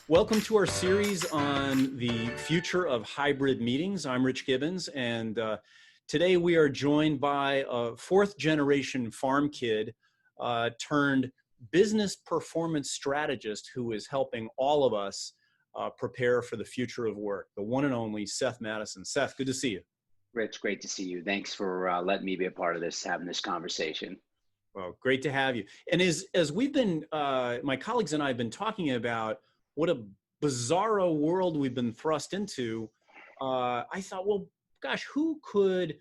Welcome to our series on the future of hybrid meetings. I'm Rich Gibbons, and today we are joined by a fourth generation farm kid turned business performance strategist who is helping all of us prepare for the future of work, the one and only Seth Mattison. Seth, good to see you. Rich, great to see you. Thanks for letting me be a part of this, having this conversation. Well, great to have you. And as we've been, my colleagues and I have been talking about what a bizarro world we've been thrust into, I thought, well, gosh, who could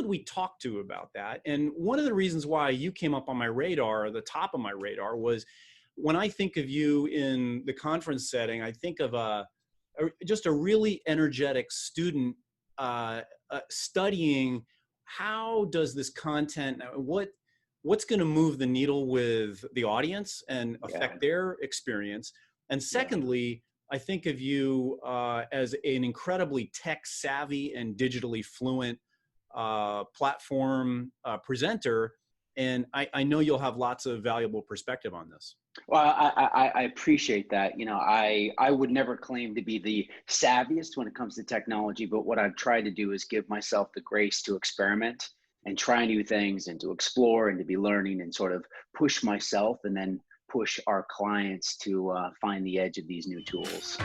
we talk to about that? And one of the reasons why you came up on my radar, the top of my radar, was when I think of you in the conference setting, I think of just a really energetic student studying how does this content, what's going to move the needle with the audience and affect their experience. And secondly, I think of you as an incredibly tech savvy and digitally fluent platform presenter. And I know you'll have lots of valuable perspective on this. Well, I appreciate that. You know, I would never claim to be the savviest when it comes to technology, but what I've tried to do is give myself the grace to experiment and try new things and to explore and to be learning and sort of push myself and then push our clients to find the edge of these new tools.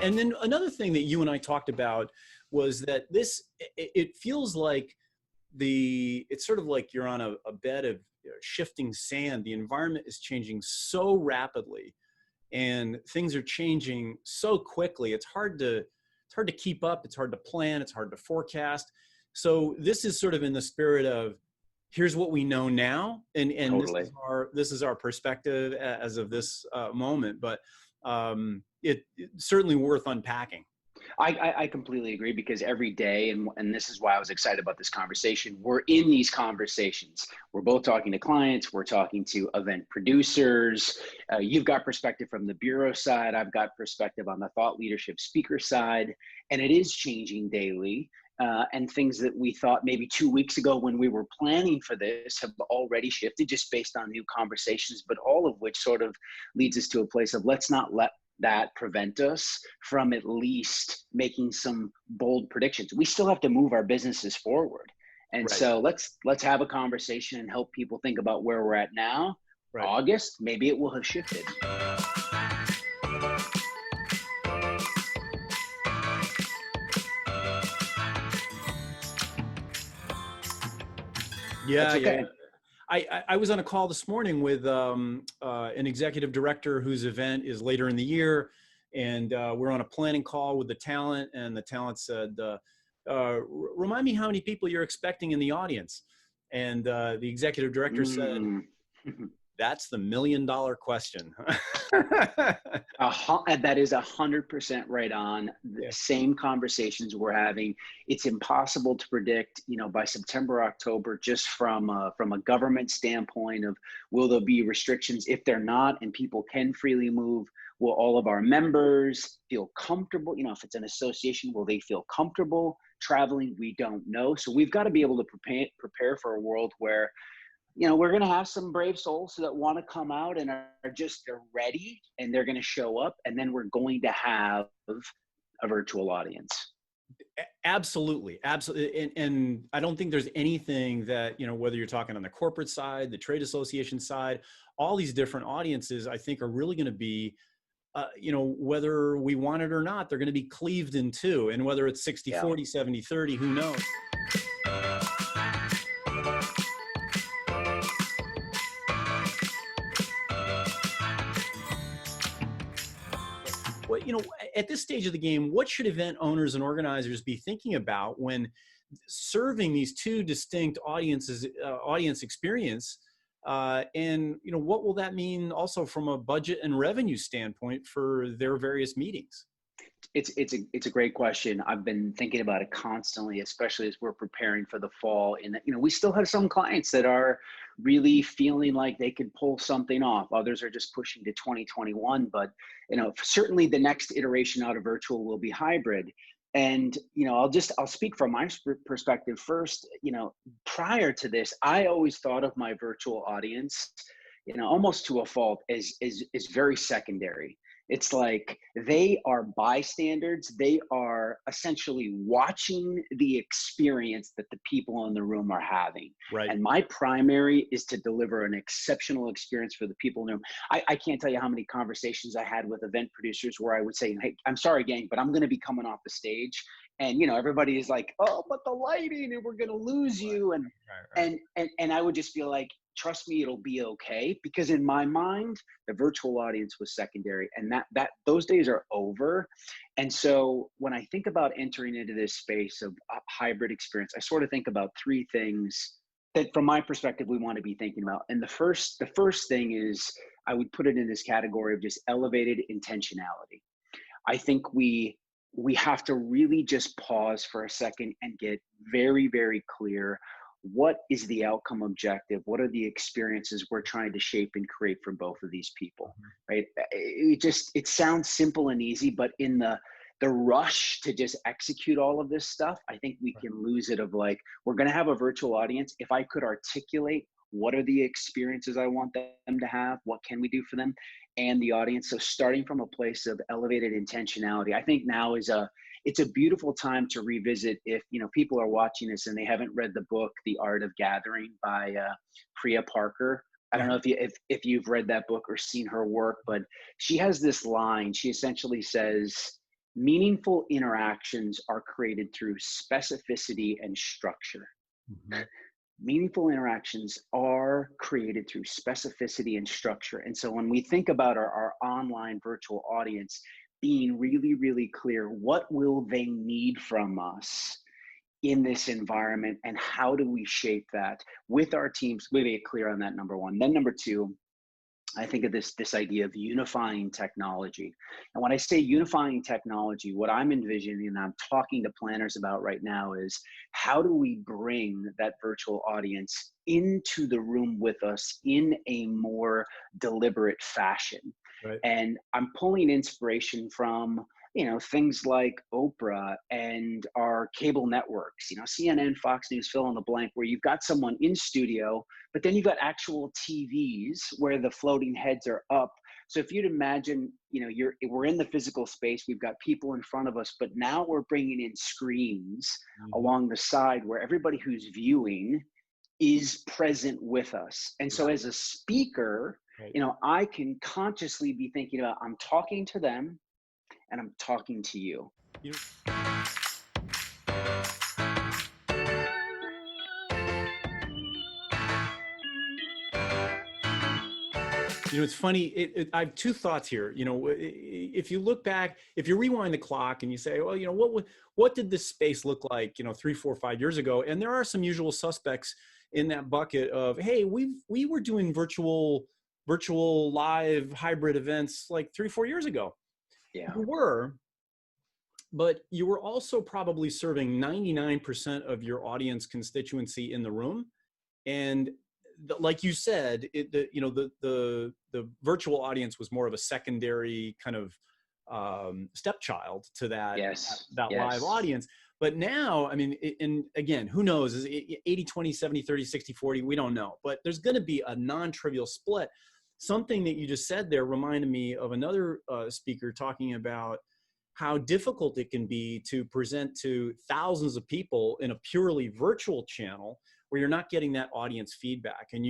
And then another thing that you and I talked about was that it feels like it's sort of like you're on a bed of shifting sand. The environment is changing so rapidly and things are changing so quickly. It's hard to keep up. It's hard to plan. It's hard to forecast. So this is sort of in the spirit of, here's what we know now. And totally. This is our perspective as of this moment, but it's certainly worth unpacking. I completely agree, because every day, and this is why I was excited about this conversation, we're in these conversations. We're both talking to clients, we're talking to event producers. You've got perspective from the bureau side, I've got perspective on the thought leadership speaker side, and it is changing daily. And things that we thought maybe 2 weeks ago when we were planning for this have already shifted just based on new conversations, but all of which sort of leads us to a place of let's not let that prevent us from at least making some bold predictions. We still have to move our businesses forward. And right. So let's have a conversation and help people think about where we're at now. Right. August, maybe it will have shifted. Yeah, okay. I was on a call this morning with an executive director whose event is later in the year, and we're on a planning call with the talent, and the talent said, remind me how many people you're expecting in the audience. And the executive director said, that's the $1 million question. That is 100% right on. The same conversations we're having. It's impossible to predict, by September, October, just from a government standpoint of, will there be restrictions? If they're not, and people can freely move, will all of our members feel comfortable? If it's an association, will they feel comfortable traveling? We don't know. So we've got to be able to prepare for a world where we're going to have some brave souls that want to come out and they're ready, and they're going to show up, and then we're going to have a virtual audience. Absolutely. Absolutely. And I don't think there's anything that, whether you're talking on the corporate side, the trade association side, all these different audiences, I think are really going to be, whether we want it or not, they're going to be cleaved in two. And whether it's 60, 40, 70, 30, who knows? At this stage of the game, what should event owners and organizers be thinking about when serving these two distinct audiences, audience experience? And what will that mean also from a budget and revenue standpoint for their various meetings? It's a great question. I've been thinking about it constantly, especially as we're preparing for the fall. And we still have some clients that are really feeling like they could pull something off. Others are just pushing to 2021. But certainly the next iteration out of virtual will be hybrid. And I'll speak from my perspective first. Prior to this, I always thought of my virtual audience, almost to a fault, is very secondary. It's like they are bystanders. They are essentially watching the experience that the people in the room are having. Right. And my primary is to deliver an exceptional experience for the people in the room. I can't tell you how many conversations I had with event producers where I would say, hey, I'm sorry, gang, but I'm going to be coming off the stage. And, everybody is like, oh, but the lighting, and we're going to lose you. Right. And I would just feel like, trust me, it'll be okay. Because in my mind, the virtual audience was secondary, and that those days are over. And so when I think about entering into this space of a hybrid experience, I sort of think about three things that from my perspective, we want to be thinking about. And the first thing is, I would put it in this category of just elevated intentionality. I think we have to really just pause for a second and get very, very clear. What is the outcome objective? What are the experiences we're trying to shape and create for both of these people, right? It sounds simple and easy, but in the rush to just execute all of this stuff, I think we can lose it of like, we're going to have a virtual audience. If I could articulate what are the experiences I want them to have, what can we do for them and the audience? So starting from a place of elevated intentionality, I think now it's a beautiful time to revisit. If people are watching this and they haven't read the book The Art of Gathering by Priya Parker. I don't know if you've read that book or seen her work, but she has this line. She essentially says, meaningful interactions are created through specificity and structure. Mm-hmm. Meaningful interactions are created through specificity and structure. And so when we think about our online virtual audience, being really, really clear, what will they need from us in this environment, and how do we shape that with our teams? We make it clear on that, number one. Then number two, I think of this idea of unifying technology. And when I say unifying technology, what I'm envisioning and I'm talking to planners about right now is, how do we bring that virtual audience into the room with us in a more deliberate fashion? Right. And I'm pulling inspiration from things like Oprah and our cable networks, CNN, Fox News, fill in the blank, where you've got someone in studio, but then you've got actual TVs where the floating heads are up. So if you'd imagine, we're in the physical space, we've got people in front of us, but now we're bringing in screens along the side where everybody who's viewing is present with us. And so as a speaker, I can consciously be thinking about, I'm talking to them, and I'm talking to you. It's funny. I have two thoughts here. If you look back, if you rewind the clock and you say, well, what did this space look like, 3, 4, 5 years ago? And there are some usual suspects in that bucket of, hey, we were doing virtual live hybrid events like 3, 4 years ago. Yeah, you were, but you were also probably serving 99% of your audience constituency in the room, and like you said, the virtual audience was more of a secondary kind of stepchild to that live audience. But now, I mean, and again, who knows? Is it 80-20, 70-30, 60-40? We don't know. But there's going to be a non-trivial split. Something that you just said there reminded me of another speaker talking about how difficult it can be to present to thousands of people in a purely virtual channel where you're not getting that audience feedback, and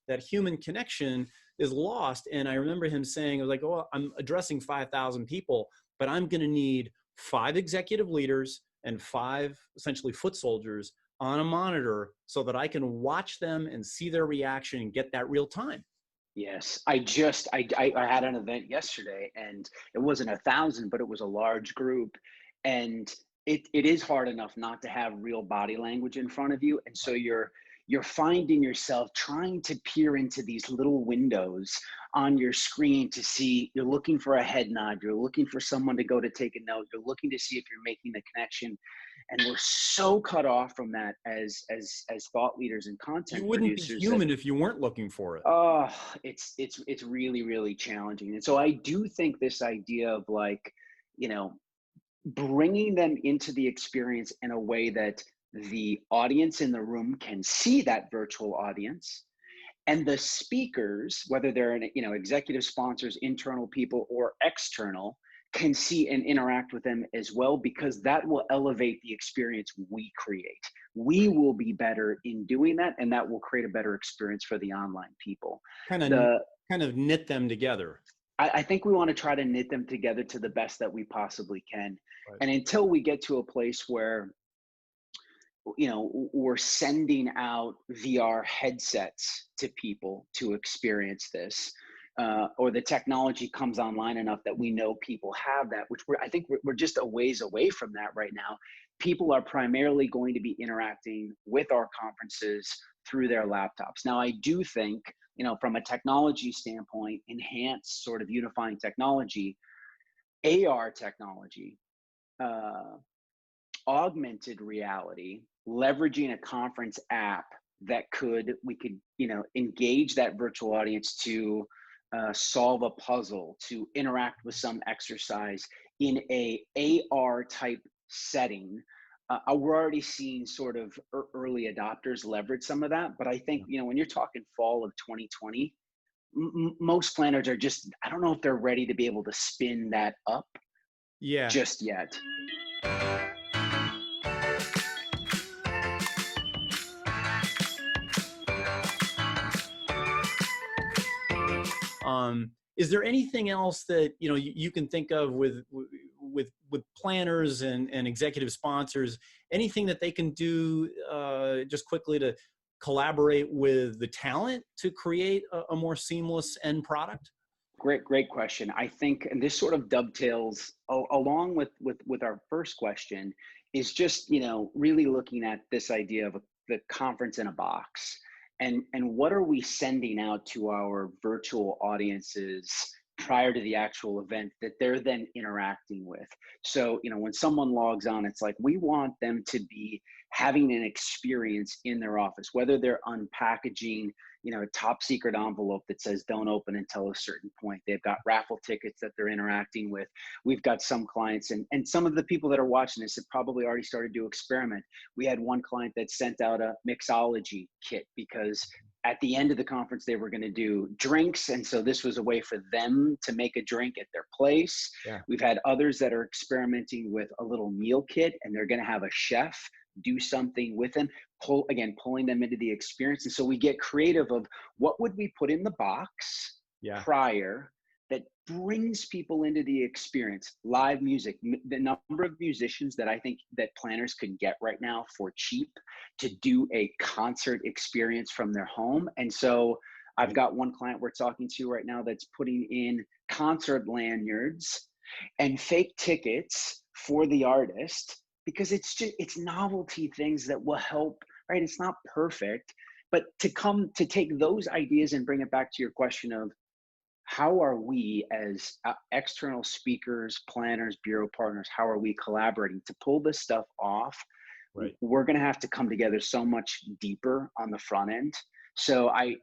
that human connection is lost. And I remember him saying, like, oh, I'm addressing 5,000 people, but I'm going to need 5 executive leaders and 5 essentially foot soldiers on a monitor so that I can watch them and see their reaction and get that real time. Yes, I had an event yesterday, and it wasn't 1,000, but it was a large group, and it is hard enough not to have real body language in front of you, and so you're you're finding yourself trying to peer into these little windows on your screen to see, you're looking for a head nod, you're looking for someone to go to take a note, you're looking to see if you're making the connection. And we're so cut off from that as thought leaders and You content wouldn't be producers that, human if you weren't looking for it. oh, it's really, really challenging. And so I do think this idea of like, you know, bringing them into the experience in a way that the audience in the room can see that virtual audience, and the speakers, whether they're, you know, executive sponsors, internal people, or external, can see and interact with them as well, because that will elevate the experience we create. We will be better in doing that, and that will create a better experience for the online people. Kind of knit them together. I think we want to try to knit them together to the best that we possibly can. Right. And until we get to a place where, you know, we're sending out VR headsets to people to experience this, or the technology comes online enough that we know people have that, which I think we're just a ways away from that right now. People are primarily going to be interacting with our conferences through their laptops. Now, I do think, you know, from a technology standpoint, enhanced sort of unifying technology, AR technology, augmented reality, leveraging a conference app that we could, you know, engage that virtual audience to solve a puzzle, to interact with some exercise in a AR type setting. We're already seeing sort of early adopters leverage some of that, but I think, you know, when you're talking fall of 2020, most planners are just, I don't know if they're ready to be able to spin that up just yet. Is there anything else that, you know, you can think of with planners and executive sponsors, anything that they can do just quickly to collaborate with the talent to create a more seamless end product? Great question. I think, and this sort of dovetails along with our first question, is just, you know, really looking at this idea of the conference in a box. And what are we sending out to our virtual audiences prior to the actual event that they're then interacting with? So, you know, when someone logs on, it's like, we want them to be having an experience in their office, whether they're unpackaging, you know, a top secret envelope that says don't open until a certain point. They've got raffle tickets that they're interacting with. We've got some clients, and some of the people that are watching this have probably already started to experiment. We had one client that sent out a mixology kit because at the end of the conference, they were going to do drinks. And so this was a way for them to make a drink at their place. Yeah. We've had others that are experimenting with a little meal kit, and they're going to have a chef do something with them, pulling them into the experience. And so we get creative of what would we put in the box prior that brings people into the experience. Live music, the number of musicians that I think that planners could get right now for cheap to do a concert experience from their home. And so I've got one client we're talking to right now that's putting in concert lanyards and fake tickets for the artist, because it's novelty things that will help, right? It's not perfect, but to take those ideas and bring it back to your question of how are we as external speakers, planners, bureau partners, how are we collaborating to pull this stuff off? Right. We're going to have to come together so much deeper on the front end. So I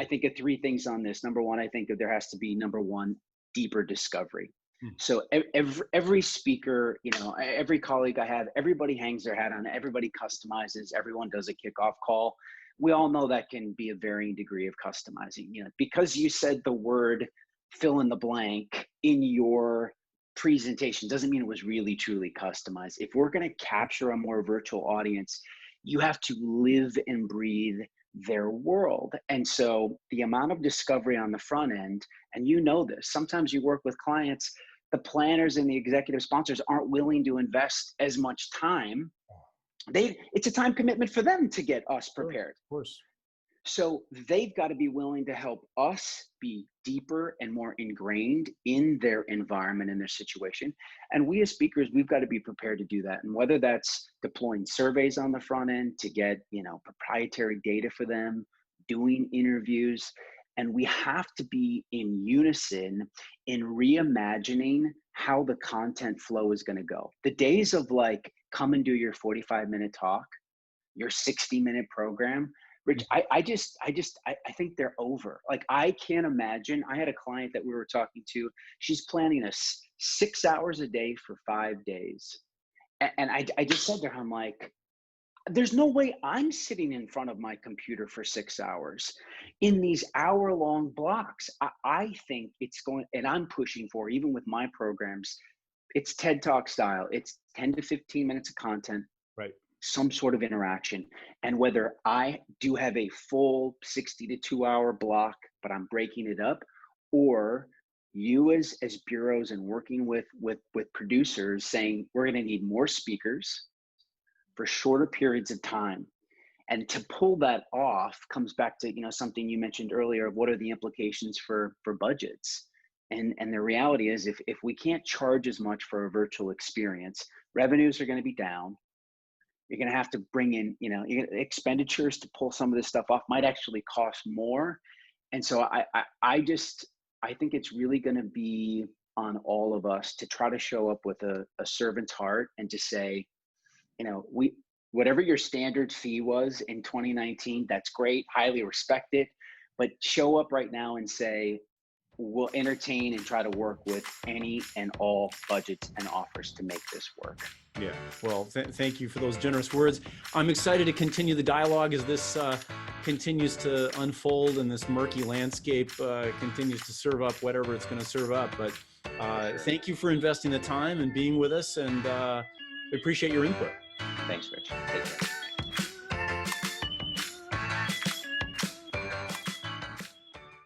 think of three things on this. Number one, I think that there has to be, number one, deeper discovery. So every speaker, you know, every colleague I have, everybody hangs their hat on it. Everybody customizes. Everyone does a kickoff call. We all know that can be a varying degree of customizing. You know, because you said the word fill in the blank in your presentation doesn't mean it was really truly customized. If we're going to capture a more virtual audience, you have to live and breathe their world. And so the amount of discovery on the front end, and you know this, sometimes you work with clients, the planners and the executive sponsors aren't willing to invest as much time. It's a time commitment for them to get us prepared. Of course. So they've got to be willing to help us be deeper and more ingrained in their environment and their situation. And we as speakers, we've got to be prepared to do that. And whether that's deploying surveys on the front end to get, proprietary data for them, doing interviews, and we have to be in unison in reimagining how the content flow is going to go. The days of like, come and do your 45-minute talk, your 60-minute program, Rich, I think they're over. Like, I can't imagine. I had a client that we were talking to. She's planning 6 hours a day for 5 days. And I just said to her, I'm like, there's no way I'm sitting in front of my computer for 6 hours in these hour-long blocks. I think it's going, and I'm pushing for, even with my programs, it's TED Talk style. It's 10 to 15 minutes of content. Right. Some sort of interaction. And whether I do have a full 60 to 2 hour block, but I'm breaking it up, or you as bureaus and working with producers saying, we're going to need more speakers for shorter periods of time. And to pull that off comes back to, something you mentioned earlier of what are the implications for budgets. And the reality is, if we can't charge as much for a virtual experience, revenues are going to be down. You're going to have to bring in, expenditures to pull some of this stuff off might actually cost more. And so I think it's really going to be on all of us to try to show up with a servant's heart and to say, whatever your standard fee was in 2019, that's great, highly respected, but show up right now and say, we'll entertain and try to work with any and all budgets and offers to make this work. Yeah, well, thank you for those generous words. I'm excited to continue the dialogue as this continues to unfold and this murky landscape continues to serve up whatever it's going to serve up. But thank you for investing the time and being with us, and we appreciate your input. Thanks, Rich. Take care.